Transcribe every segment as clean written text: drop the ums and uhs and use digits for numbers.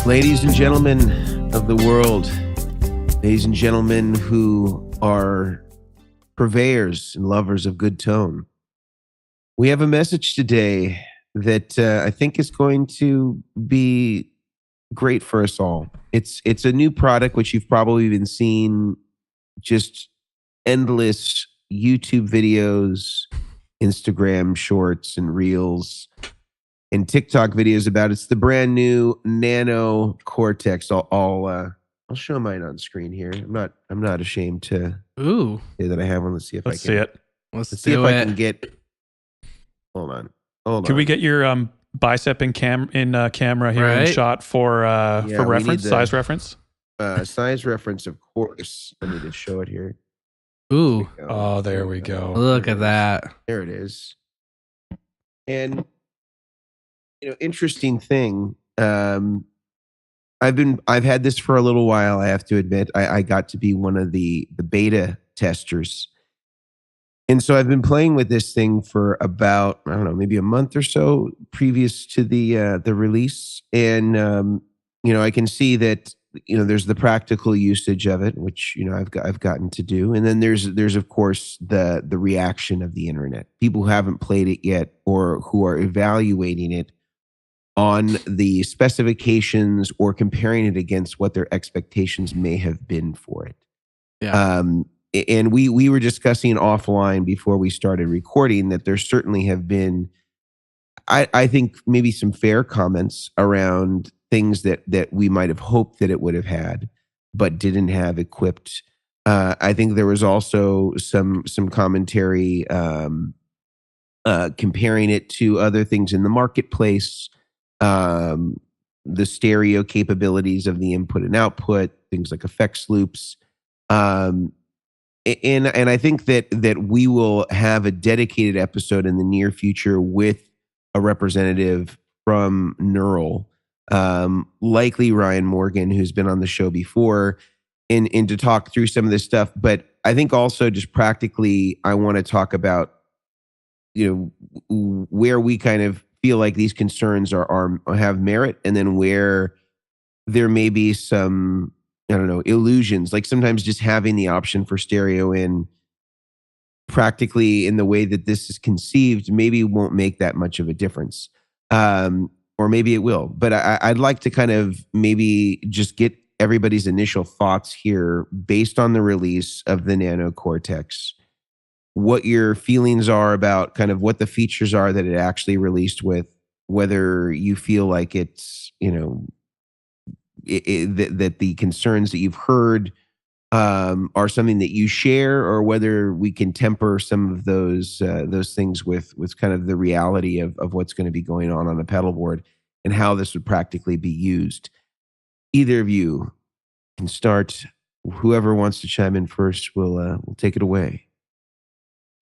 Ladies and gentlemen of the world, ladies and gentlemen who are purveyors and lovers of good tone, we have a message today that I think is going to be great for us all. It's a new product which you've probably been seeing just endless YouTube videos, Instagram shorts and reels and TikTok videos about. It's the brand new Nano Cortex. I'll show mine on screen here. I'm not ashamed to say that I have one. Let's see if Let's I can see it. Let's see if I can get. Hold on. Can we get your bicep in camera here in shot for reference, size reference? Size reference, of course. I need to show it here. Ooh. Oh, there we go. Look at that. There it is. And interesting thing. I've had this for a little while. I have to admit, I got to be one of the beta testers, and so I've been playing with this thing for about, I don't know, maybe a month or so previous to the release, and I can see that there's the practical usage of it, which I've gotten to do, and then there's of course the reaction of the internet, people who haven't played it yet or who are evaluating it on the specifications or comparing it against what their expectations may have been for it. Yeah. And we were discussing offline before we started recording that there certainly have been, I think, maybe some fair comments around things that we might have hoped that it would have had, but didn't have equipped. I think there was also some commentary comparing it to other things in the marketplace, the stereo capabilities of the input and output, things like effects loops. And I think that we will have a dedicated episode in the near future with a representative from Neural, likely Ryan Morgan, who's been on the show before, and to talk through some of this stuff. But I think also just practically, I want to talk about, where we kind of feel like these concerns have merit, and then where there may be some, I don't know, illusions. Like sometimes just having the option for stereo in practically in the way that this is conceived maybe won't make that much of a difference. Or maybe it will. But I'd like to kind of maybe just get everybody's initial thoughts here based on the release of the Nano Cortex, what your feelings are about kind of what the features are that it actually released with, whether you feel like it's, that the concerns that you've heard are something that you share, or whether we can temper some of those things with kind of the reality of what's going to be going on a pedalboard and how this would practically be used. Either of you can start. Whoever wants to chime in first will take it away.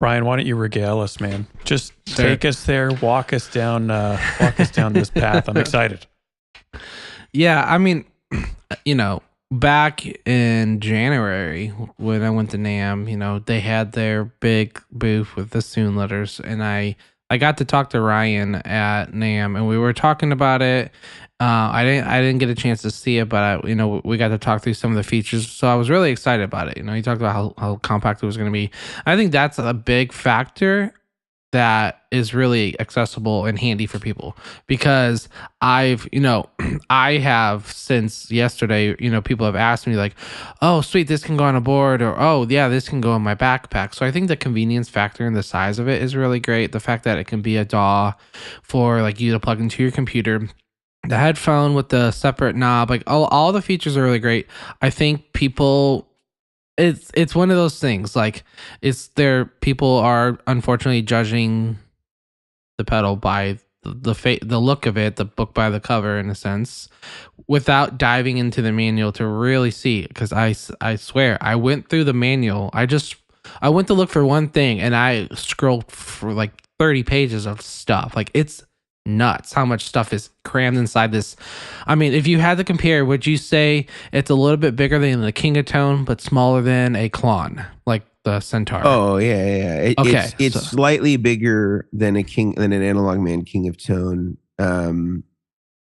Brian, why don't you regale us, man? Just take us there, walk us down this path. I'm excited. Yeah, I mean, back in January when I went to NAMM, they had their big booth with the Soon letters, and I got to talk to Ryan at NAMM, and we were talking about it. I didn't get a chance to see it, but we got to talk through some of the features, so I was really excited about it. He talked about how compact it was going to be. I think that's a big factor that is really accessible and handy for people, because I have since yesterday, people have asked me like, oh, sweet, this can go on a board, or, oh yeah, this can go in my backpack. So I think the convenience factor and the size of it is really great. The fact that it can be a DAW for like you to plug into your computer, the headphone with the separate knob, like all the features are really great. I think people, it's one of those things, like people are unfortunately judging the pedal by the look of it, the book by the cover in a sense, without diving into the manual to really see. Because I swear, I went through the manual. I went to look for one thing and I scrolled for like 30 pages of stuff. Like, it's nuts how much stuff is crammed inside this. I mean, if you had to compare, would you say it's a little bit bigger than the King of Tone but smaller than a Klon, like the Centaur? Oh yeah. It's so slightly bigger than an Analog Man King of Tone.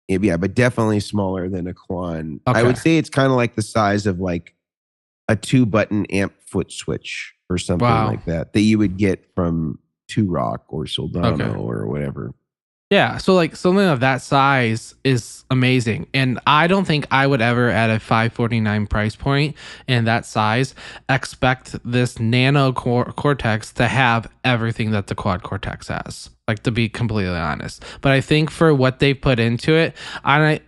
Yeah, but definitely smaller than a Quan. I Okay. would say it's kind of like the size of like a 2-button amp foot switch or something Wow. like that you would get from Two Rock or Soldano Okay. or whatever. Yeah, so like something of that size is amazing, and I don't think I would ever at a 549 price point and that size expect this Nano Cortex to have everything that the Quad Cortex has. Like, to be completely honest, but I think for what they put into it, I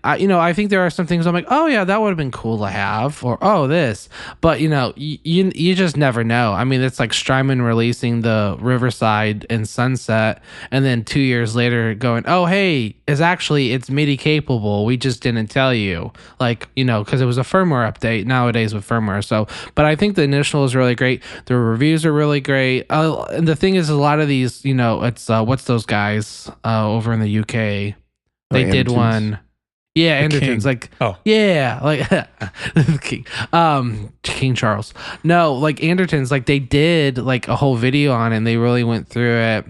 think there are some things I'm like, oh yeah, that would have been cool to have, or oh this, but you just never know. I mean, it's like Strymon releasing the Riverside and Sunset, and then 2 years later going, oh hey, it's MIDI capable, we just didn't tell you, like, because it was a firmware update nowadays with firmware. So, but I think the initial is really great, the reviews are really great, and the thing is, a lot of these, it's what's those guys over in the UK, they did Andertons? one. Yeah, Andertons, King. like, Oh. yeah, like King, King Charles. No, like Andertons, like they did like a whole video on it, and they really went through it.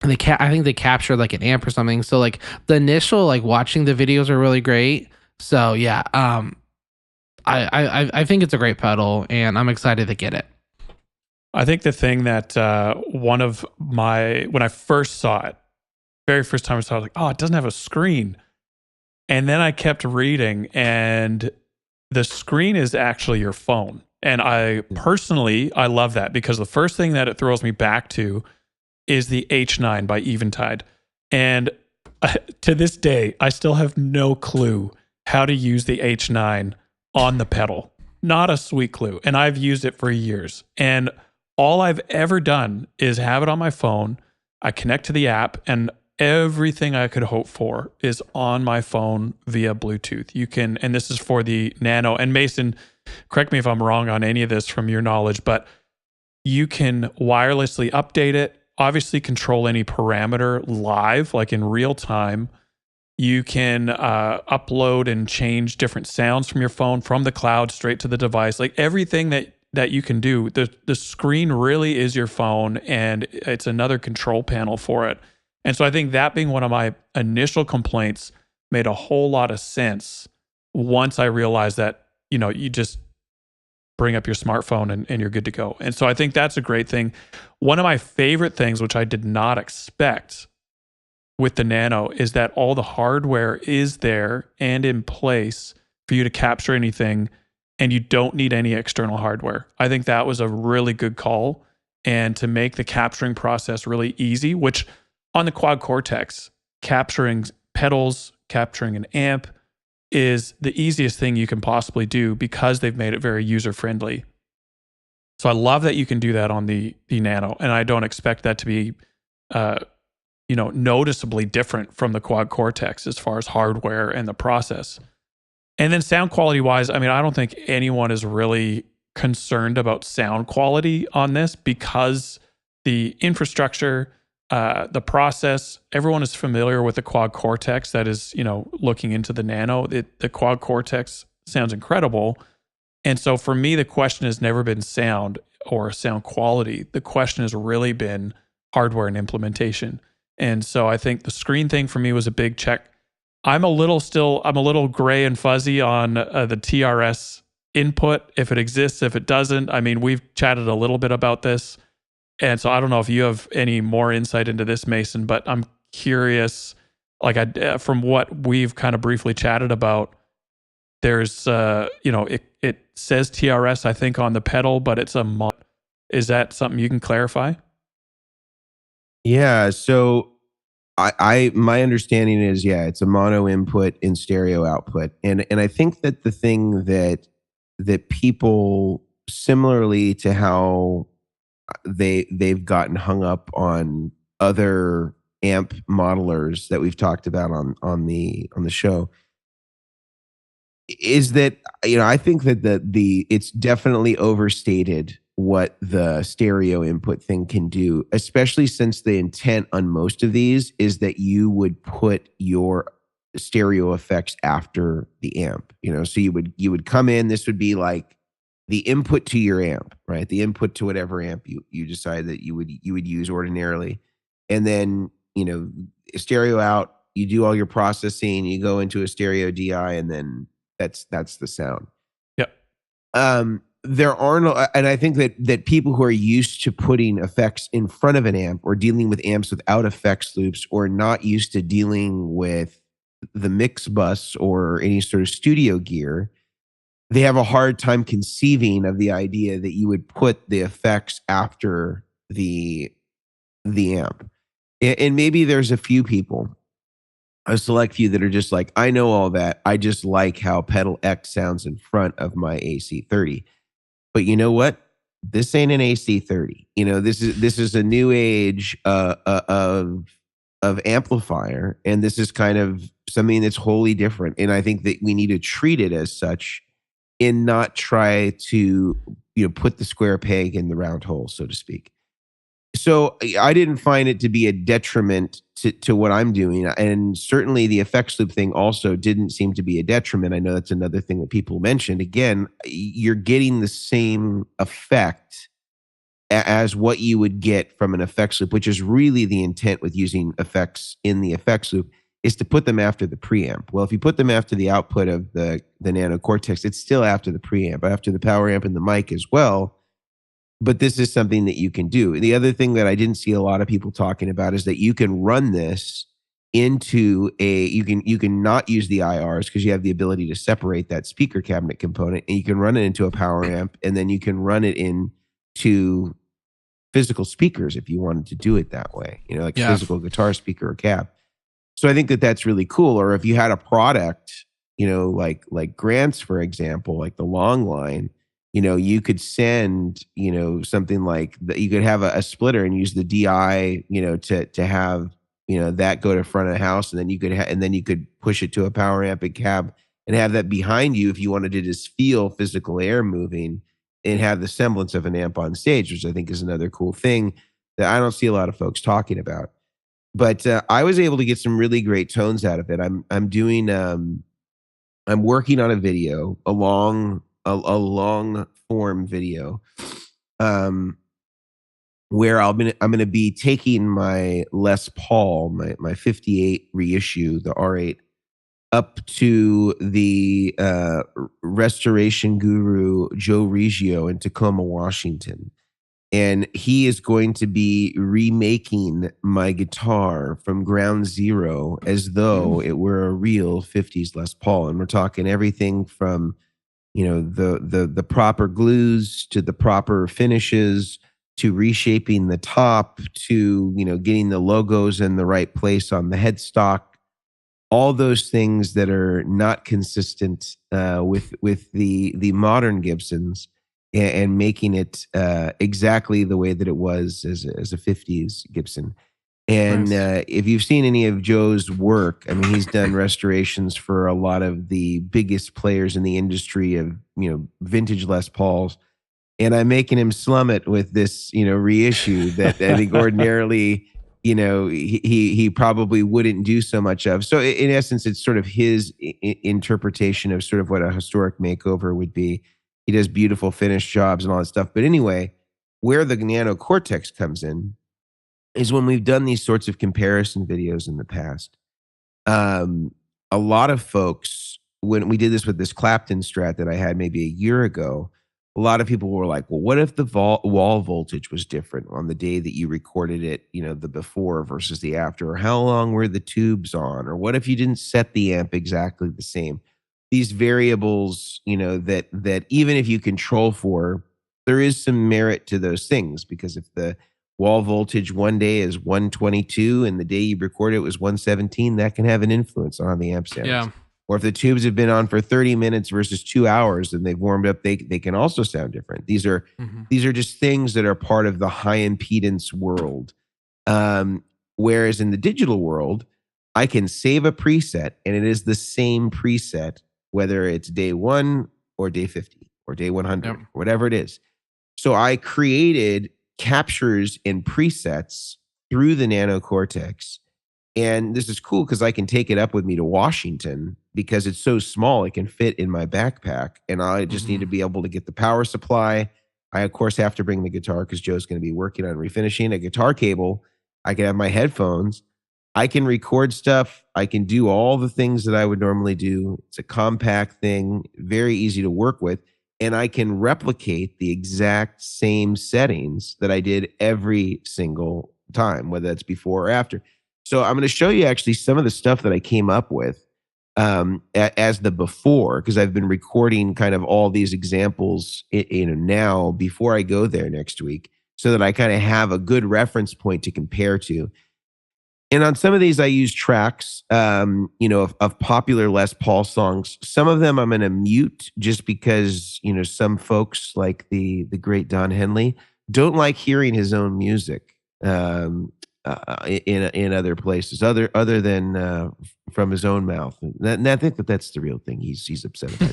And I think they captured like an amp or something. So like the initial, like watching the videos are really great. So yeah, I think it's a great pedal, and I'm excited to get it. I think the thing that when I first saw it, very first time I saw it, I was like, oh, it doesn't have a screen. And then I kept reading, and the screen is actually your phone. And I love that, because the first thing that it throws me back to is the H9 by Eventide. And to this day, I still have no clue how to use the H9 on the pedal. Not a sweet clue. And I've used it for years. And all I've ever done is have it on my phone. I connect to the app, and everything I could hope for is on my phone via Bluetooth. You can, and this is for the Nano. And Mason, correct me if I'm wrong on any of this from your knowledge, but you can wirelessly update it, obviously control any parameter live, like in real time. You can upload and change different sounds from your phone, from the cloud straight to the device. Like everything that you can do, the screen really is your phone, and it's another control panel for it. And so I think that being one of my initial complaints made a whole lot of sense once I realized that, you just bring up your smartphone and you're good to go. And so I think that's a great thing. One of my favorite things, which I did not expect with the Nano, is that all the hardware is there and in place for you to capture anything, and you don't need any external hardware. I think that was a really good call, and to make the capturing process really easy, which on the Quad Cortex, capturing pedals, capturing an amp is the easiest thing you can possibly do, because they've made it very user-friendly. So I love that you can do that on the Nano, and I don't expect that to be noticeably different from the Quad Cortex as far as hardware and the process. And then sound quality wise, I mean, I don't think anyone is really concerned about sound quality on this, because the infrastructure, the process, everyone is familiar with the Quad Cortex that is, looking into the Nano. The Quad Cortex sounds incredible. And so for me, the question has never been sound or sound quality. The question has really been hardware and implementation. And so I think the screen thing for me was a big check. I'm a little gray and fuzzy on the TRS input, if it exists, if it doesn't. I mean, we've chatted a little bit about this. And so I don't know if you have any more insight into this, Mason, but I'm curious, like from what we've kind of briefly chatted about, there's, it says TRS, I think, on the pedal, but it's a mod. Is that something you can clarify? Yeah. So my understanding is, yeah, it's a mono input in stereo output. And I think that the thing that people, similarly to how they've gotten hung up on other amp modelers that we've talked about on the show, is that, I think that it's definitely overstated what the stereo input thing can do, especially since the intent on most of these is that you would put your stereo effects after the amp. So you would come in, this would be like the input to your amp, right? The input to whatever amp you decide that you would use ordinarily. And then, stereo out, you do all your processing, you go into a stereo DI, and then that's the sound. Yep. There are no, and I think that people who are used to putting effects in front of an amp or dealing with amps without effects loops, or not used to dealing with the mix bus or any sort of studio gear, they have a hard time conceiving of the idea that you would put the effects after the amp. And maybe there's a few people, a select few, that are just like, I know all that. I just like how pedal X sounds in front of my AC30. But you know what? This ain't an AC30. You know, this is a new age of amplifier, and this is kind of something that's wholly different. And I think that we need to treat it as such, and not try to put the square peg in the round hole, so to speak. So I didn't find it to be a detriment to what I'm doing. And certainly the effects loop thing also didn't seem to be a detriment. I know that's another thing that people mentioned. Again, you're getting the same effect as what you would get from an effects loop, which is really the intent with using effects in the effects loop, is to put them after the preamp. Well, if you put them after the output of the Nano Cortex, it's still after the preamp, after the power amp and the mic as well. But this is something that you can do. The other thing that I didn't see a lot of people talking about is that you can run this into you can not use the IRs, because you have the ability to separate that speaker cabinet component, and you can run it into a power amp, and then you can run it into physical speakers if you wanted to do it that way, like a physical guitar speaker or cab. So I think that that's really cool. Or if you had a product, like Grant's, for example, like the long line, you could send, something like that. You could have a splitter and use the DI, to have, that go to front of the house, and then you could push it to a power amp and cab, and have that behind you if you wanted to just feel physical air moving and have the semblance of an amp on stage, which I think is another cool thing that I don't see a lot of folks talking about. But I was able to get some really great tones out of it. I'm working on a video, a long form video, where I'm gonna be taking my Les Paul, my 58 reissue, the R8, up to the restoration guru Joe Riggio in Tacoma, Washington. And he is going to be remaking my guitar from ground zero as though it were a real 50s Les Paul. And we're talking everything from, the proper glues to the proper finishes, to reshaping the top, to, getting the logos in the right place on the headstock. All those things that are not consistent with the modern Gibsons, and making it exactly the way that it was as a 50s Gibson. And Nice. If you've seen any of Joe's work, I mean, he's done restorations for a lot of the biggest players in the industry of, vintage Les Pauls. And I'm making him slum it with this, reissue that I think ordinarily, he probably wouldn't do so much of. So in essence, it's sort of his interpretation of sort of what a historic makeover would be. He does beautiful finish jobs and all that stuff. But anyway, where the Nano Cortex comes in is when we've done these sorts of comparison videos in the past. A lot of folks, when we did this with this Clapton Strat that I had maybe a year ago, a lot of people were like, well, what if the wall voltage was different on the day that you recorded it, the before versus the after? Or how long were the tubes on? Or what if you didn't set the amp exactly the same? These variables, that even if you control for, there is some merit to those things, because if the wall voltage one day is 122 and the day you record it was 117, that can have an influence on how the amp sounds. Yeah. Or if the tubes have been on for 30 minutes versus 2 hours and they've warmed up, they can also sound different. These are just things that are part of the high impedance world. Whereas in the digital world, I can save a preset and it is the same preset, whether it's day 1 or day 50 or day 100, or whatever it is. So I created captures and presets through the Nano Cortex. And this is cool because I can take it up with me to Washington because it's so small, it can fit in my backpack. And I just need to be able to get the power supply. I, of course, have to bring the guitar because Joe's going to be working on refinishing a guitar cable. I can have my headphones. I can record stuff. I can do all the things that I would normally do. It's a compact thing, very easy to work with. And I can replicate the exact same settings that I did every single time, whether that's before or after. So I'm going to show you actually some of the stuff that I came up with as the before, because I've been recording kind of all these examples now before I go there next week, so that I kind of have a good reference point to compare to. And on some of these, I use tracks, of popular Les Paul songs. Some of them I'm going to mute just because, some folks like the great Don Henley don't like hearing his own music in other places, other than from his own mouth. And I think that's the real thing he's upset about.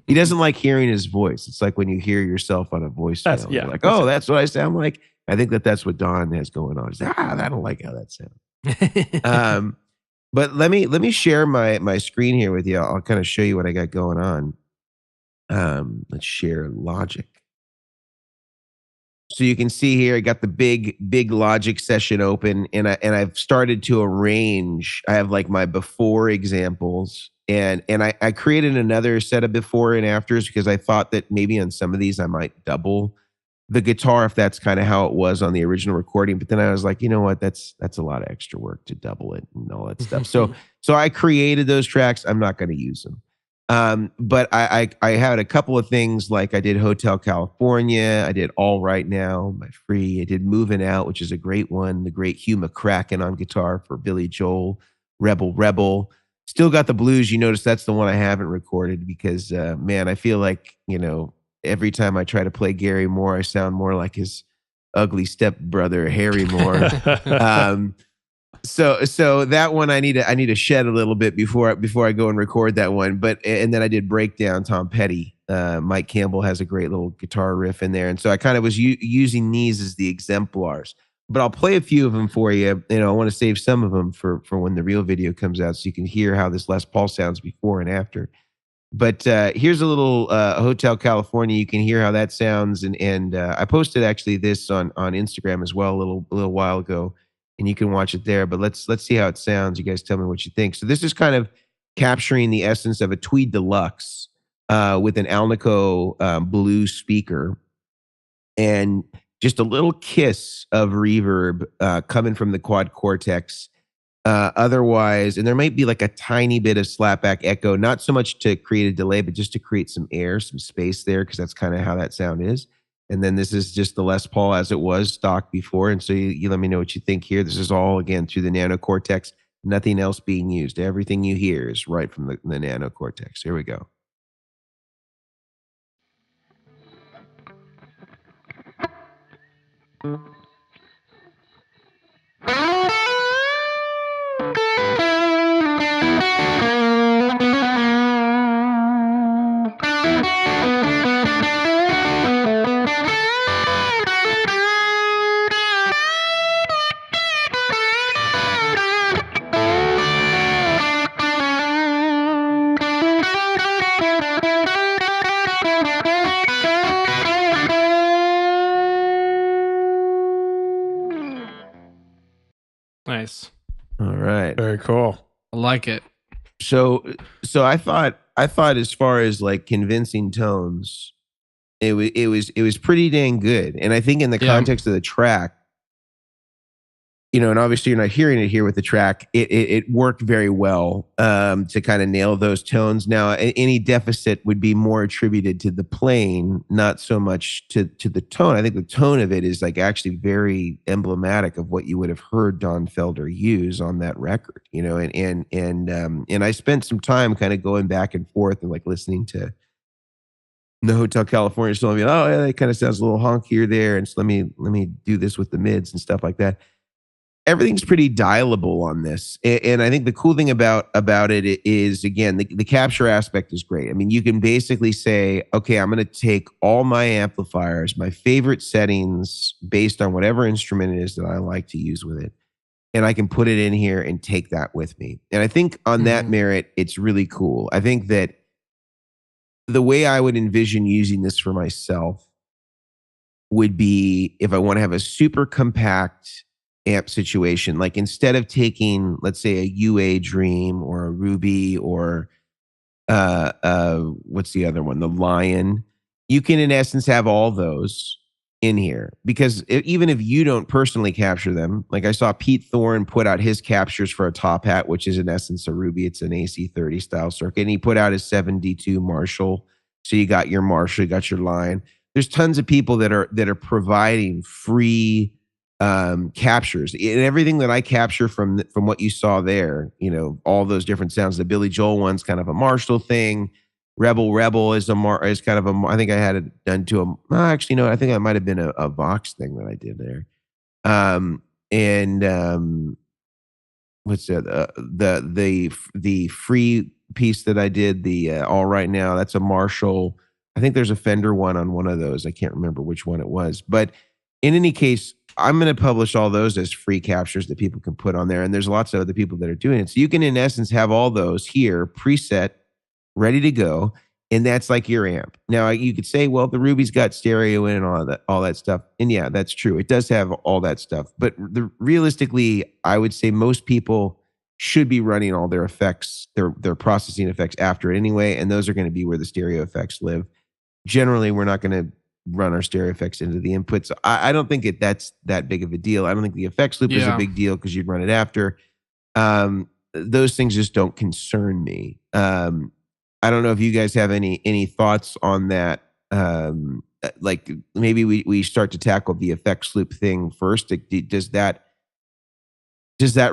He doesn't like hearing his voice. It's like when you hear yourself on a voicemail, you're like, oh, that's what I sound like. I think that's what Don has going on. He's like, I don't like how that sounds. But let me share my screen here with you. I'll kind of show you what I got going on. Let's share Logic. So you can see here, I got the big Logic session open, and I've started to arrange. I have like my before examples, and I created another set of before and afters because I thought that maybe on some of these I might double the guitar if that's kind of how it was on the original recording. But then I was like, you know what? That's a lot of extra work to double it and all that stuff. So I created those tracks. I'm not going to use them. But I had a couple of things, like I did Hotel California. I did All Right Now, my free. I did Moving Out, which is a great one. The great Hugh McCracken on guitar for Billy Joel. Rebel Rebel. Still got the blues. You notice that's the one I haven't recorded because, man, I feel like, every time I try to play Gary Moore, I sound more like his ugly stepbrother, Harry Moore. So that one I need to shed a little bit before I go and record that one. And then I did Breakdown, Tom Petty. Mike Campbell has a great little guitar riff in there, and so I kind of was using these as the exemplars. But I'll play a few of them for you. I want to save some of them for when the real video comes out, so you can hear how this Les Paul sounds before and after. But here's a little Hotel California. You can hear how that sounds, and I posted actually this on Instagram as well a little while ago, and you can watch it there. But let's see how it sounds. You guys tell me what you think. So this is kind of capturing the essence of a Tweed Deluxe with an Alnico Blue speaker, and just a little kiss of reverb coming from the quad Cortex. Otherwise, and there might be like a tiny bit of slapback echo, not so much to create a delay, but just to create some air, some space there, because that's kind of how that sound is. And then this is just the Les Paul as it was stock before. And so you let me know what you think here. This is all, again, through the Nano Cortex, nothing else being used. Everything you hear is right from the Nano Cortex. Here we go. Nice. All right. Very cool. I like it. So I thought as far as like convincing tones, it was pretty dang good. And I think in the context of the track, and obviously you're not hearing it here with the track, it worked very well to kind of nail those tones. Now, any deficit would be more attributed to the playing, not so much to the tone. I think the tone of it is like actually very emblematic of what you would have heard Don Felder use on that record, and I spent some time kind of going back and forth and like listening to the Hotel California song. Oh, yeah, that kind of sounds a little honkier there, and so let me do this with the mids and stuff like that. Everything's pretty dialable on this. And I think the cool thing about it is, again, the capture aspect is great. I mean, you can basically say, okay, I'm going to take all my amplifiers, my favorite settings based on whatever instrument it is that I like to use with it, and I can put it in here and take that with me. And I think on that merit, it's really cool. I think that the way I would envision using this for myself would be if I want to have a super compact amp situation. Like instead of taking, let's say, a UA Dream or a Ruby or what's the other one? The Lion. You can in essence have all those in here because even if you don't personally capture them, like I saw Pete Thorne put out his captures for a top hat, which is in essence a Ruby. It's an AC30 style circuit. And he put out his 7D2 Marshall. So you got your Marshall, you got your Lion. There's tons of people that are providing free captures, and everything that I capture from what you saw there, all those different sounds. The Billy Joel one's kind of a Marshall thing. Rebel is kind of a. I think I had it done to a. Actually, no, I think that might have been a Vox thing that I did there. What's that? The free piece that I did, the All Right Now. That's a Marshall. I think there's a Fender one on one of those. I can't remember which one it was, but in any case, I'm going to publish all those as free captures that people can put on there. And there's lots of other people that are doing it. So you can, in essence, have all those here preset, ready to go. And that's like your amp. Now you could say, well, the Ruby's got stereo in and all that stuff. And yeah, that's true. It does have all that stuff. But realistically, I would say most people should be running all their effects, their processing effects after it anyway. And those are going to be where the stereo effects live. Generally, we're not going to run our stereo effects into the input. So I don't think that's that big of a deal. I don't think the effects loop is a big deal because you'd run it after. Those things just don't concern me. I don't know if you guys have any thoughts on that. Like maybe we start to tackle the effects loop thing first. Does that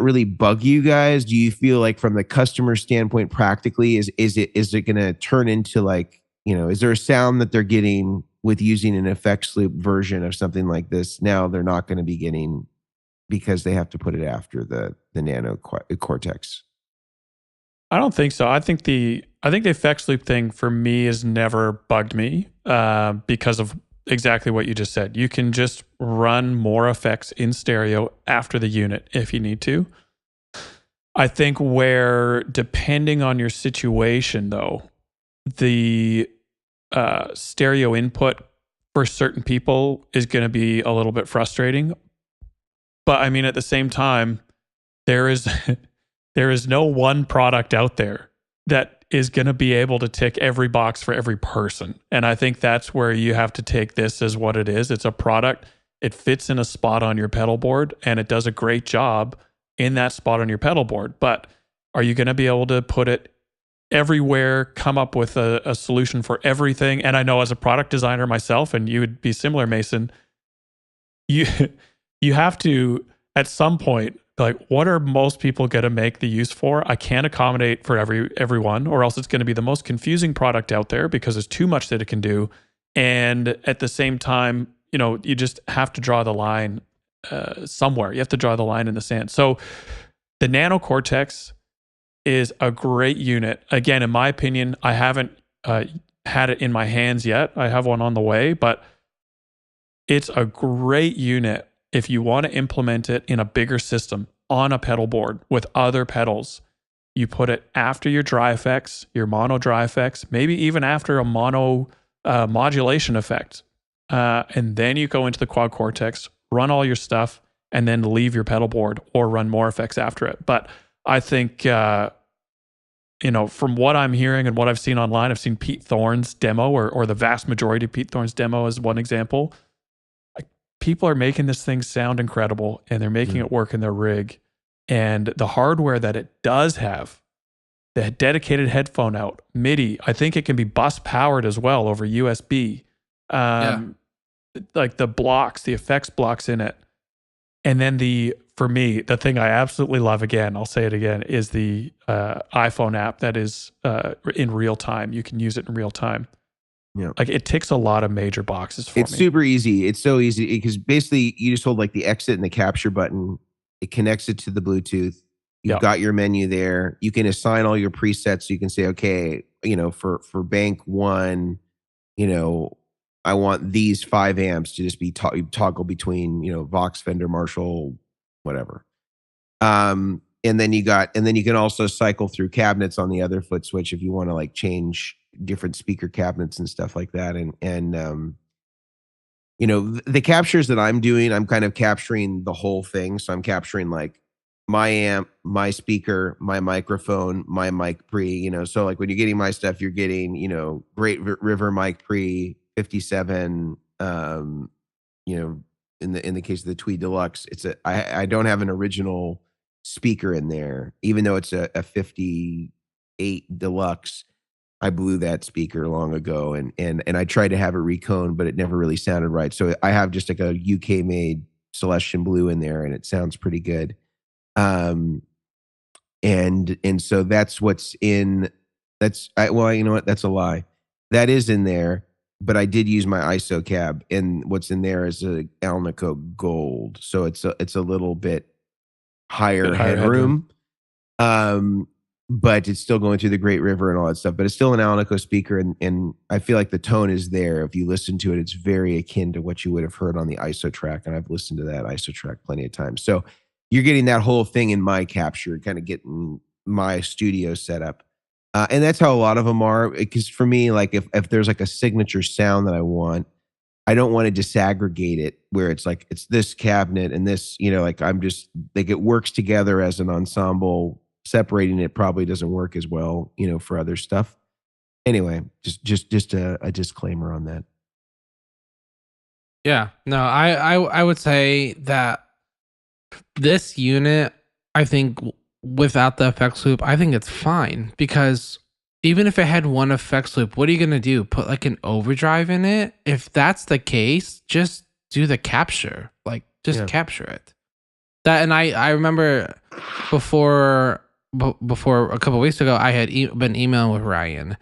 really bug you guys? Do you feel like from the customer standpoint, practically, is it going to turn into like, is there a sound that they're getting with using an effects loop version of something like this? Now they're not going to be getting because they have to put it after the Nano Cortex. I don't think so. I think the effects loop thing for me has never bugged me because of exactly what you just said. You can just run more effects in stereo after the unit if you need to. I think where, depending on your situation, though, the stereo input for certain people is going to be a little bit frustrating. But I mean, at the same time, there is no one product out there that is going to be able to tick every box for every person. And I think that's where you have to take this as what it is. It's a product. It fits in a spot on your pedal board, and it does a great job in that spot on your pedal board. But are you going to be able to put it everywhere, come up with a solution for everything? And I know as a product designer myself, and you would be similar, Mason, you have to, at some point, like, what are most people going to make the use for? I can't accommodate for everyone, or else it's going to be the most confusing product out there because there's too much that it can do. And at the same time, you just have to draw the line somewhere. You have to draw the line in the sand. So the Nano Cortex is a great unit. Again, in my opinion, I haven't had it in my hands yet. I have one on the way, but it's a great unit if you want to implement it in a bigger system on a pedal board with other pedals. You put it after your dry effects, your mono dry effects, maybe even after a mono modulation effect. And then you go into the Quad Cortex, run all your stuff, and then leave your pedal board or run more effects after it. But I think, from what I'm hearing and what I've seen online, I've seen Pete Thorne's demo or the vast majority of Pete Thorne's demo as one example. People are making this thing sound incredible, and they're making it work in their rig. And the hardware that it does have, the dedicated headphone out, MIDI, I think it can be bus powered as well over USB. Like the blocks, the effects blocks in it. And then for me, the thing I absolutely love, again, I'll say it again, is the iPhone app that is in real time. You can use it in real time. Yeah. Like it ticks a lot of major boxes for me. It's super easy. It's so easy because basically you just hold like the exit and the capture button. It connects it to the Bluetooth. You've got your menu there. You can assign all your presets. So you can say, okay, for bank one, I want these 5 amps to just be toggle between, Vox, Fender, Marshall, whatever. And then you can also cycle through cabinets on the other foot switch if you want to like change different speaker cabinets and stuff like that. And the captures that I'm doing, I'm kind of capturing the whole thing. So I'm capturing like my amp, my speaker, my microphone, my mic pre, so like when you're getting my stuff, you're getting, Great River mic pre 57, in the case of the Tweed Deluxe, I don't have an original speaker in there, even though it's a 58 Deluxe. I blew that speaker long ago, and I tried to have it reconed, but it never really sounded right. So I have just like a UK made Celestian Blue in there, and it sounds pretty good. And so that's what's in. Well, you know what? That's a lie. That is in there, but I did use my ISO cab, and what's in there is a Alnico Gold, so it's a little bit higher headroom. But it's still going through the Great River and all that stuff. But it's still an Alnico speaker, and I feel like the tone is there. If you listen to it, it's very akin to what you would have heard on the ISO track, and I've listened to that ISO track plenty of times. So you're getting that whole thing in my capture, kind of getting my studio set up. And that's how a lot of them are. Because for me, like if there's like a signature sound that I want, I don't want to disaggregate it where it's like it's this cabinet and this, like I'm just like it works together as an ensemble. Separating it probably doesn't work as well, for other stuff. Anyway, just a disclaimer on that. Yeah, no, I would say that this unit, I think without the effects loop, I think it's fine, because even if it had one effects loop, what are you going to do? Put like an overdrive in it? If that's the case, just do the capture, capture it. That, and I remember before a couple of weeks ago, I had been emailing with Ryan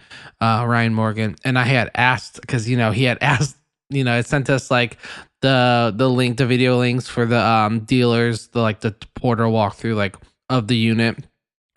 Morgan, and I had asked, because he had asked, it sent us like the link, the video links for the dealers, the porter walkthrough like of the unit.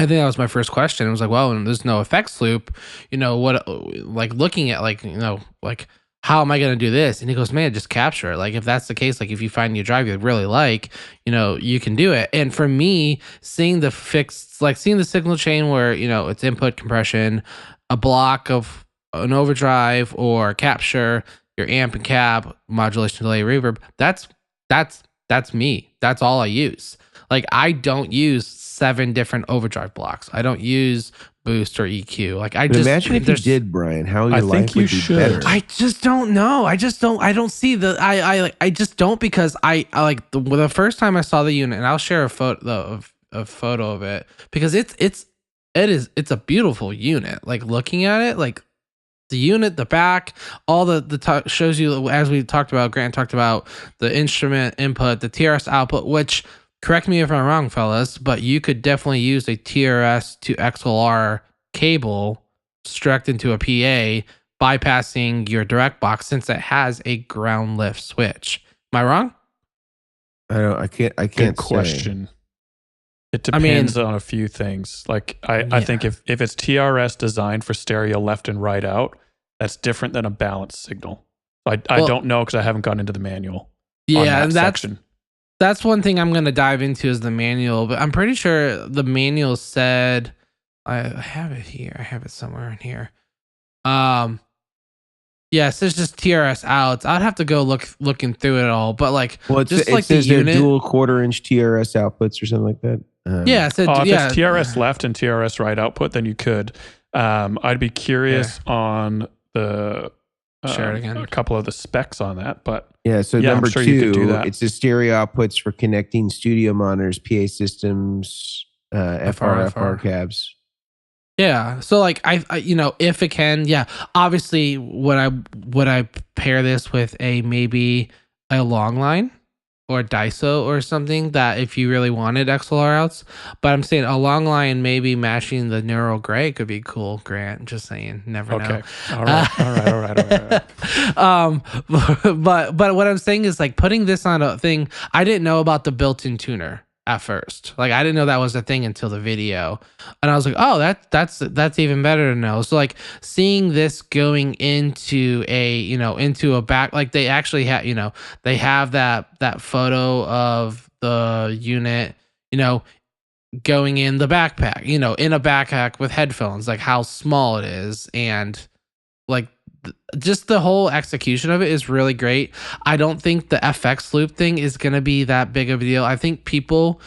I think that was my first question. It was like, well, and there's no effects loop, what, like looking at like how am I going to do this? And he goes, man, just capture it. Like, if that's the case, like if you find your drive you really like, you can do it. And for me, seeing the signal chain where, it's input, compression, a block of an overdrive or capture, your amp and cab, modulation, delay, reverb, that's me. That's all I use. Like, I don't use 7 different overdrive blocks. I don't use boost or EQ. Like, imagine if you did, Brian, how your life would be better. I just don't know. I don't see I just don't, because I like the first time I saw the unit, and I'll share a photo of it, because it's a beautiful unit. Like, looking at it, like the unit, the back, all the shows you, as we talked about, Grant talked about the instrument input, the TRS output, which, correct me if I'm wrong, fellas, but you could definitely use a TRS to XLR cable direct into a PA, bypassing your direct box, since it has a ground lift switch. Am I wrong? I can't Good question. say. It depends on a few things. Like I think if it's TRS designed for stereo left and right out, that's different than a balanced signal. I don't know, because I haven't gone into the manual. Yeah, and that's one thing I'm going to dive into, is the manual, but I'm pretty sure the manual said, I have it here. I have it somewhere in here. Yes, it's just TRS outs. I'd have to go looking through it all, but like, well, just it like says the they're unit, dual quarter-inch TRS outputs or something like that. Yeah, if it's TRS left and TRS right output, then you could. I'd be curious on the share it again. A couple of the specs on that, but so number 2, it's the stereo outputs for connecting studio monitors, PA systems, FR cabs. Yeah, so like I if it can, obviously would I pair this with maybe a long line or a Daiso or something, that if you really wanted XLR outs, but I'm saying a long line, maybe matching the Neural Gray could be cool, Grant. Just saying, never know. Okay. All right. But what I'm saying is, like, putting this on a thing, I didn't know about the built-in tuner at first. Like, I didn't know that was a thing until the video, and I was like, oh, that's even better to know. So like, seeing this going into a back, like they actually have, they have that photo of the unit, going in the backpack, in a backpack with headphones, like how small it is, and like just the whole execution of it is really great. I don't think the FX loop thing is going to be that big of a deal. I think people,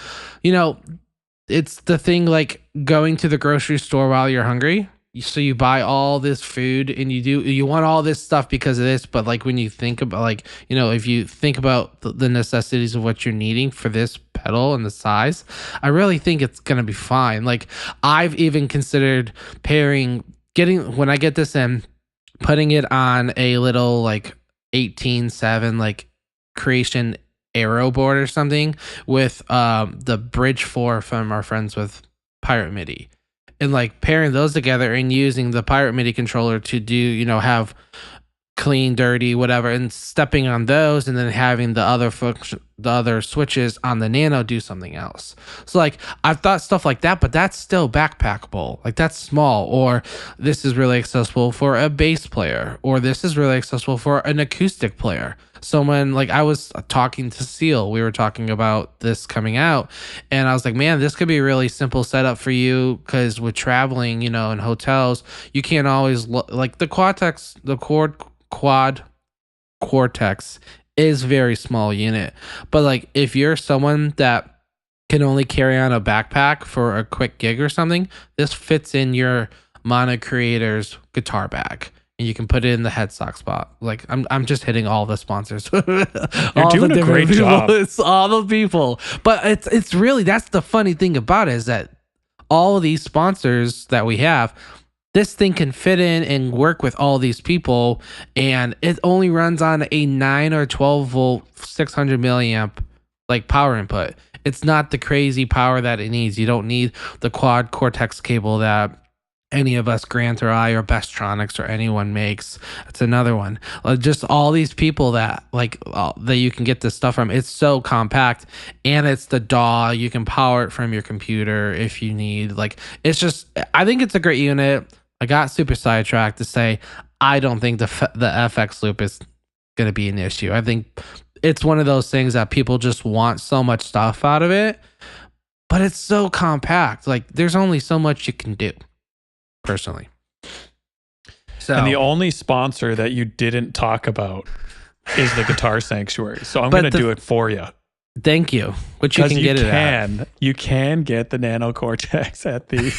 it's the thing like going to the grocery store while you're hungry. So you buy all this food and you want all this stuff because of this, but like when you think about like, if you think about the necessities of what you're needing for this pedal and the size, I really think it's going to be fine. Like I've even considered when I get this in, putting it on a little like 18.7 like creation aero board or something with the bridge 4 from our friends with Pirate MIDI, and like pairing those together and using the Pirate MIDI controller to do, have clean, dirty, whatever, and stepping on those, and then having the other switches on the Nano do something else. So like I've thought stuff like that, but that's still backpackable. Like that's small, or this is really accessible for a bass player, or this is really accessible for an acoustic player. Someone like I was talking to Seal, we were talking about this coming out, and I was like, man, this could be a really simple setup for you because with traveling, in hotels, you can't always like the quad Cortex is very small unit, but like if you're someone that can only carry on a backpack for a quick gig or something, this fits in your Mono Creator's guitar bag. And you can put it in the headstock spot. Like I'm just hitting all the sponsors. You're doing a great job. It's all the people. But it's really, that's the funny thing about it, is that all of these sponsors that we have, this thing can fit in and work with all these people, and it only runs on a 9 or 12 volt 600 milliamp like power input. It's not the crazy power that it needs. You don't need the quad Cortex cable that any of us, Grant or I or Bestronix or anyone makes. It's another one. Just all these people that that you can get this stuff from. It's so compact, and it's the DAW. You can power it from your computer if you need. Like it's just, I think it's a great unit. I got super sidetracked to say I don't think the FX loop is going to be an issue. I think it's one of those things that people just want so much stuff out of it, but it's so compact. Like there's only so much you can do. Personally. So, and the only sponsor that you didn't talk about is the Guitar Sanctuary. So I'm going to do it for you. Thank you. Which you can get it at. You can get the Nano Cortex at the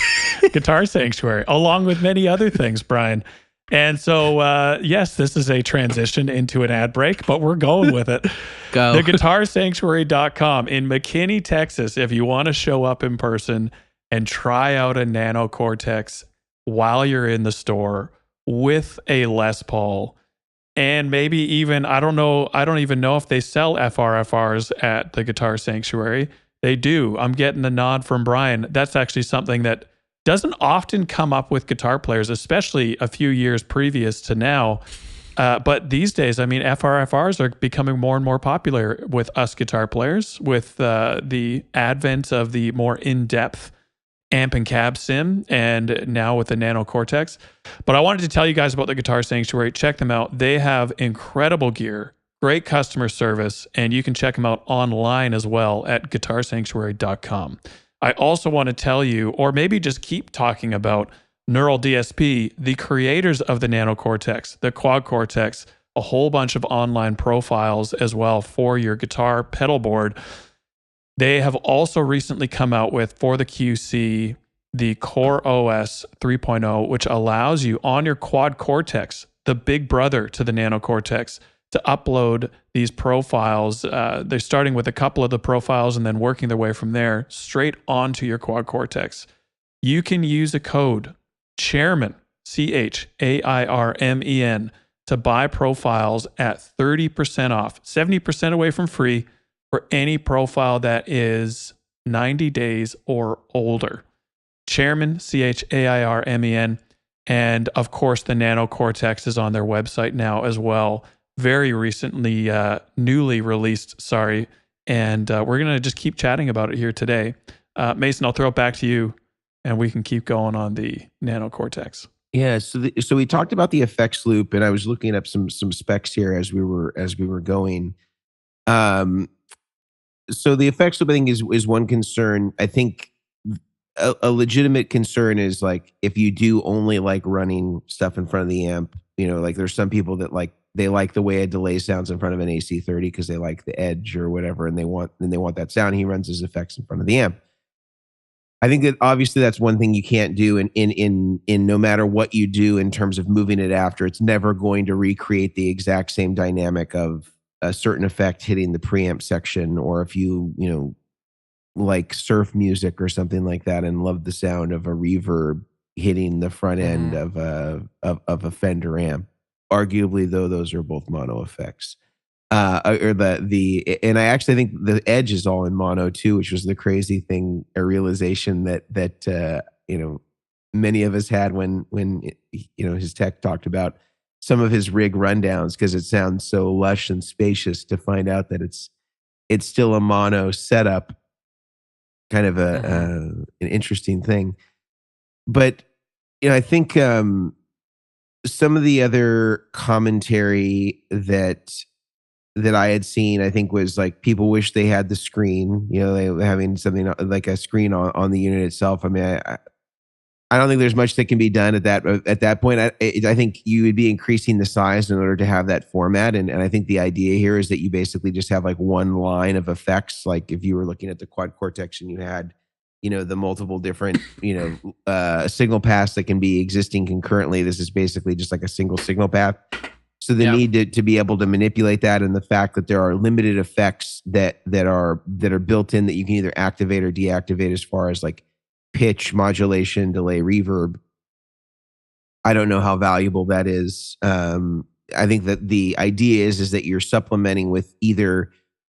Guitar Sanctuary, along with many other things, Brian. And so, yes, this is a transition into an ad break, but we're going with it. Go. TheGuitarSanctuary.com in McKinney, Texas. If you want to show up in person and try out a Nano Cortex while you're in the store with a Les Paul, and maybe even, I don't even know if they sell FRFRs at the Guitar Sanctuary. They do. I'm getting a nod from Brian. That's actually something that doesn't often come up with guitar players, especially a few years previous to now. But these days, I mean, FRFRs are becoming more and more popular with us guitar players, with the advent of the more in-depth amp and cab sim, and now with the Nano Cortex. But I wanted to tell you guys about the Guitar Sanctuary. Check them out. They have incredible gear, great customer service, and you can check them out online as well at guitarsanctuary.com. I also want to tell you, or maybe just keep talking about Neural DSP, the creators of the Nano Cortex, the Quad Cortex, a whole bunch of online profiles as well for your guitar pedal board. They have also recently come out with, for the QC, the Core OS 3.0, which allows you on your Quad Cortex, the big brother to the Nano Cortex, to upload these profiles. They're starting with a couple of the profiles and then working their way from there straight onto your Quad Cortex. You can use a code, Chairmen, CHAIRMEN, to buy profiles at 30% off, 70% away from free, for any profile that is 90 days or older. Chairmen, CHAIRMEN, and of course the Nano Cortex is on their website now as well. Very recently, newly released, and we're going to just keep chatting about it here today. Mason, I'll throw it back to you, and we can keep going on the Nano Cortex. Yeah, so we talked about the effects loop, and I was looking up some specs here as we were going. So the effects loop, I think, is one concern. I think a legitimate concern is like if you do only like running stuff in front of the amp, like there's some people that they like the way a delay sounds in front of an AC30 because they like the edge or whatever, and they want that sound. He runs his effects in front of the amp. I think that obviously that's one thing you can't do in no matter what you do in terms of moving it after. It's never going to recreate the exact same dynamic of a certain effect hitting the preamp section, or if you like surf music or something like that and love the sound of a reverb hitting the front end of a Fender amp. Arguably, though, those are both mono effects. And I actually think the edge is all in mono too, which was the crazy thing, a realization that many of us had when his tech talked about some of his rig rundowns, because it sounds so lush and spacious, to find out that it's still a mono setup. Kind of an interesting thing. But I think some of the other commentary that I had seen, I think, was like people wish they had the screen, they having something like a screen on the unit itself. I mean, I don't think there's much that can be done at that point. I think you would be increasing the size in order to have that format. And I think the idea here is that you basically just have like one line of effects. Like if you were looking at the quad Cortex and you had, the multiple different, signal paths that can be existing concurrently, this is basically just like a single signal path. So the need to be able to manipulate that, and the fact that there are limited effects that are built in that you can either activate or deactivate, as far as like pitch, modulation, delay, reverb. I don't know how valuable that is. I think that the idea is that you're supplementing with either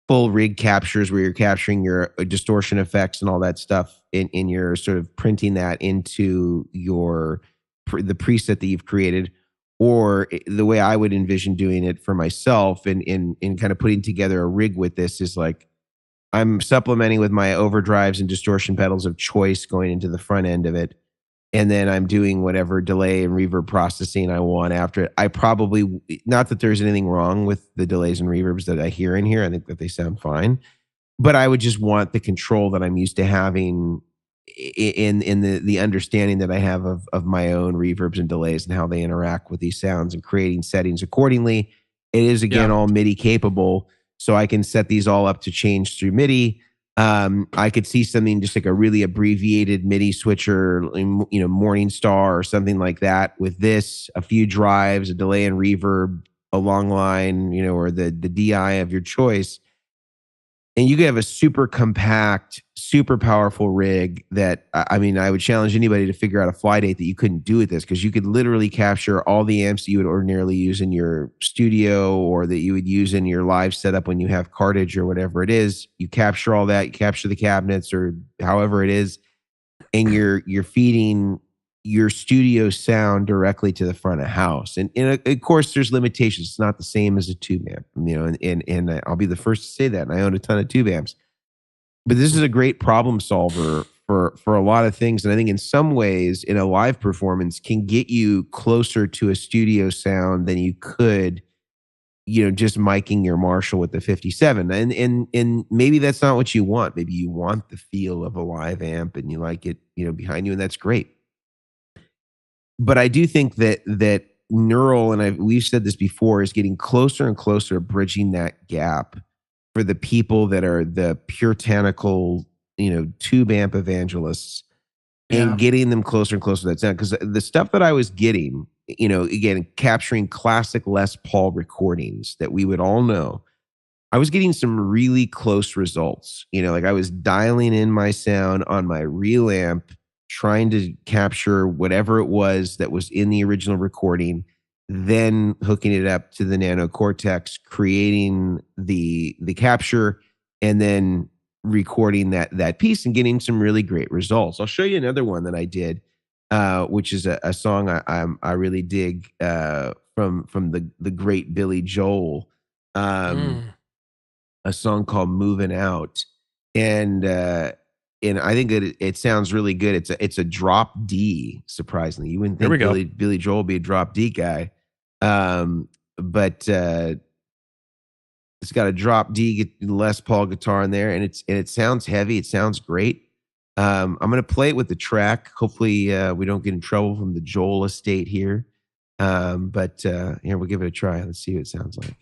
full rig captures where you're capturing your distortion effects and all that stuff in your sort of printing that into the preset that you've created, or the way I would envision doing it for myself in kind of putting together a rig with this is like, I'm supplementing with my overdrives and distortion pedals of choice going into the front end of it. And then I'm doing whatever delay and reverb processing I want after it. I probably, not that there's anything wrong with the delays and reverbs that I hear in here. I think that they sound fine. But I would just want the control that I'm used to having in the understanding that I have of my own reverbs and delays and how they interact with these sounds, and creating settings accordingly. It is, again, all MIDI capable. So I can set these all up to change through MIDI. I could see something just like a really abbreviated MIDI switcher, Morningstar or something like that, with this, a few drives, a delay and reverb, a long line, or the DI of your choice. And you could have a super compact, super powerful rig that, I would challenge anybody to figure out a fly date that you couldn't do with this, because you could literally capture all the amps that you would ordinarily use in your studio or that you would use in your live setup when you have cartage or whatever it is. You capture all that, you capture the cabinets or however it is, and you're feeding your studio sound directly to the front of house. And of course, there's limitations. It's not the same as a tube amp, and I'll be the first to say that. And I own a ton of tube amps, but this is a great problem solver for a lot of things. And I think in some ways, in a live performance, can get you closer to a studio sound than you could, just miking your Marshall with the 57. And maybe that's not what you want. Maybe you want the feel of a live amp and you like it, behind you, and that's great. But I do think that Neural, and we've said this before, is getting closer and closer to bridging that gap for the people that are the puritanical, tube amp evangelists, and getting them closer and closer to that sound. Because the stuff that I was getting, again, capturing classic Les Paul recordings that we would all know, I was getting some really close results. Like I was dialing in my sound on my real amp, trying to capture whatever it was that was in the original recording, then hooking it up to the Nano Cortex, creating the capture, and then recording that piece and getting some really great results. I'll show you another one that I did, which is a song I really dig, from the great Billy Joel, a song called "Moving Out," and I think that it sounds really good. It's a drop D, surprisingly. You wouldn't think Billy Joel would be a drop D guy. But it's got a drop D Les Paul guitar in there, and it sounds heavy. It sounds great. I'm going to play it with the track. Hopefully we don't get in trouble from the Joel estate here. But here, we'll give it a try. Let's see what it sounds like.